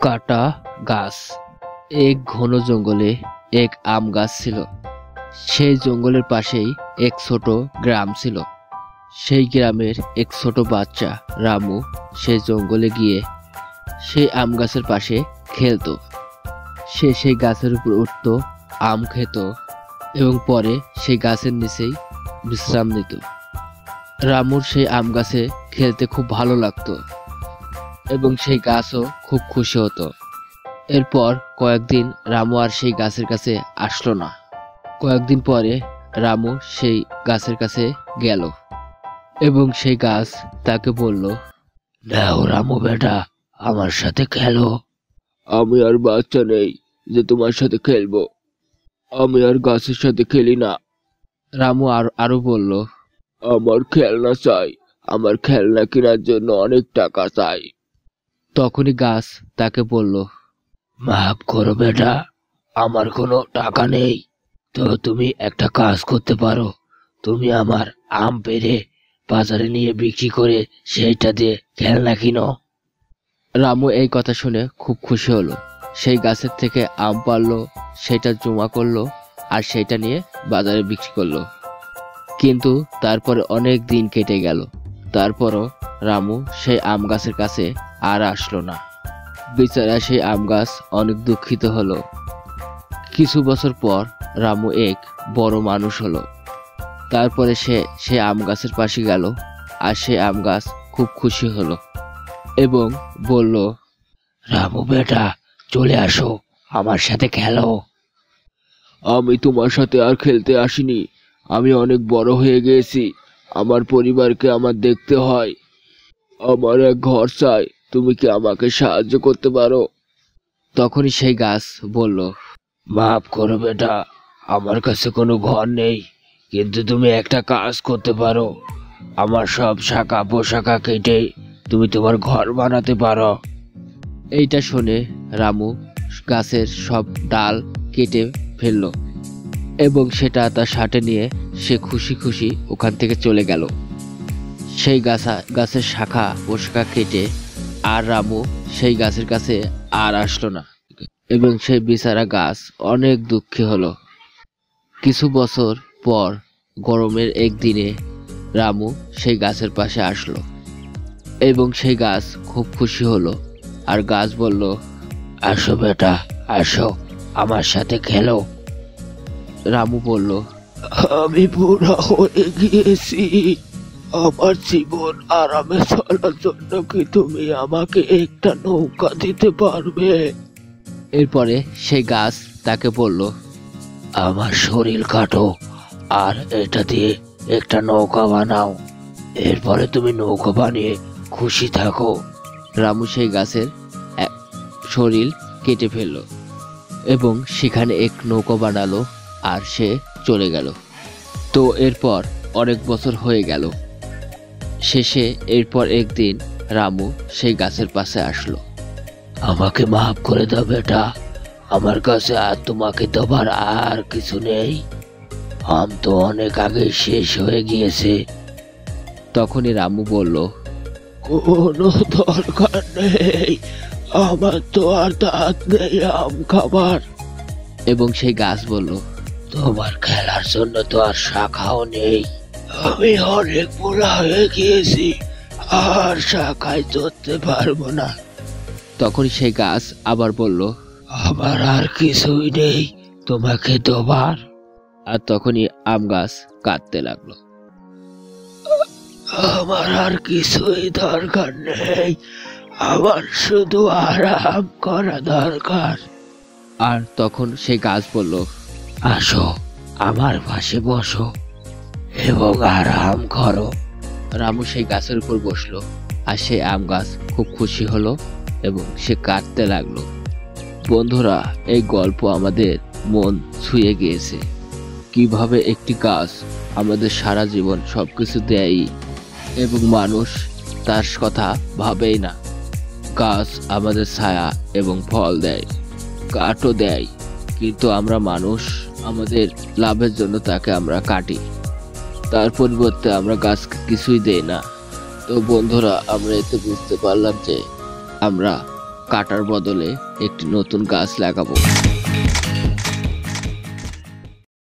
কাটা গাছ। এক ঘন জঙ্গলে এক আম গাছ ছিল। সেই জঙ্গলের পাশেই এক ছোট গ্রাম ছিল। সেই গ্রামের এক ছোট বাচ্চা রামু সেই জঙ্গলে গিয়ে সেই আম গাছের পাশে খেলতো। সে সেই গাছের উপর উঠতো, আম খেত এবং পরে সেই গাছের নিচেই বিশ্রাম নিত। রামুর সেই আম গাছে খেলতে খুব ভালো লাগতো এবং সেই গাছও খুব খুশি হতো। এরপর কয়েকদিন রামু আর সেই গাছের কাছে আসলো না। কয়েকদিন পরে রামু সেই গাছের কাছে গেল এবং সেই গাছ তাকে বলল, নাও রামু বেটা, আমার সাথে খেলো। আমি আর বাচ্চা নেই যে তোমার সাথে খেলবো, আমি আর গাছের সাথে খেলি না। রামু আরো বলল, আমার খেলনা চাই, আমার খেলনা কেনার জন্য অনেক টাকা চাই। তখনই গাছ তাকে বলল, মাফ করো বেটা, আমার কোনো টাকা নেই। তো তুমি একটা কাজ করতে পারো, তুমি আমার আম পেড়ে বাজারে নিয়ে বিক্রি করে সেইটা দিয়ে খেলনা কিনো। রামু এই কথা শুনে খুব খুশি হলো। সেই গাছের থেকে আম পারলো, সেটা জমা করলো আর সেটা নিয়ে বাজারে বিক্রি করলো। কিন্তু তারপরে অনেক দিন কেটে গেল, তারপরও রামু সেই আম গাছের কাছে আর আসলো না। বেচারা সেই আম গাছ অনেক দুঃখিত হলো। কিছু বছর পর রামু এক বড় মানুষ হলো। তারপরে সে আম গাছের পাশে গেল আর সে আম গাছ খুব খুশি হলো এবং বলল, রামু বেটা, চলে আসো, আমার সাথে খেলো। আমি তোমার সাথে আর খেলতে আসিনি, আমি অনেক বড় হয়ে গেছি, আমার পরিবারকে আমার দেখতে হয়, আমার এক ঘর চাই, তুমি কি আমাকে সাহায্য করতে পারো? তখনই সেই গাছ বলল, মাফ করো বেটা, আমার কাছে কোনো ঘর নেই, কিন্তু তুমি একটা কাজ করতে পারো, আমার সব শাখা পোশাকা কেটে তুমি তোমার ঘর বানাতে পারো। এইটা শুনে রামু গাছের সব ডাল কেটে ফেলল এবং সেটা তার সাথে নিয়ে সে খুশি খুশি ওখান থেকে চলে গেল। সেই গাছের শাখা পোশাকা কেটে আর রামু সেই গাছের কাছে আর আসলো না এবং সেই বেচারা গাছ অনেক দুঃখী হলো। কিছু বছর পর গরমের একদিনে রামু সেই গাছের পাশে আসলো এবং সেই গাছ খুব খুশি হলো আর গাছ বলল, আসো বেটা, আসো, আমার সাথে খেলো। রামু বলল, আমি বুড়া হয়ে গিয়েছি, আমার জীবন আরামে চলার জন্য কি তুমি আমাকে একটা নৌকা দিতে পারবে? এরপরে সেই গাছ তাকে বলল, আমার শরীর কাটো আর এটা দিয়ে একটা নৌকা বানাও, এরপরে তুমি নৌকা বানিয়ে খুশি থাকো। রামু সেই গাছের শরীর কেটে ফেললো এবং সেখানে এক নৌকা বানালো আর সে চলে গেল। তো এরপর অনেক বছর হয়ে গেল। শেষে এরপর একদিন রামু সেই গাছের পাশে আসলো। আমাকে মাফ করে দাও বেটা, আমার কাছে আর তোমাকে দেবার আর কিছু নেই, আম তো অনেক আগে শেষ হয়ে গিয়েছে। তখনই রামু বলল, কোনো দরকার নেই, আমার তো আর দাঁত নেই আম খাবার। এবং সেই গাছ বলল, তোমার খেলার জন্য তো আর শাখাও নেই, আমি অনেক বুড়া হয়ে গিয়েছি, আর শাখায় চড়তে পারবো না। তখন সেই গাছ আবার বলল, আমার আর কিছুই নেই তোমাকে দেবার। আর তখনই আম গাছ কাঁদতে লাগলো, আমার আর কিছুই দরকার নেই, আমার শুধু আরাম করা দরকার। আর তখন সেই গাছ বলল, আসো, আমার পাশে বসো এবং আরাম করো। রামু সেই গাছের উপর বসলো আর সেই আম গাছ খুব খুশি হলো এবং সে কাঁদতে লাগলো। বন্ধুরা, এই গল্প আমাদের মন ছুঁয়ে গিয়েছে। কিভাবে একটি গাছ আমাদের সারা জীবন সবকিছু দেয় এবং মানুষ তার কথা ভাবেই না। গাছ আমাদের ছায়া এবং ফল দেয়, কাঠও দেয়, কিন্তু আমরা মানুষ আমাদের লাভের জন্য তাকে আমরা কাটি, তার পরিবর্তে আমরা গাছকে কিছুই দেই না। তো বন্ধুরা, আমরা এতে বুঝতে পারলাম যে আমরা কাটার বদলে একটি নতুন গাছ লাগাবো।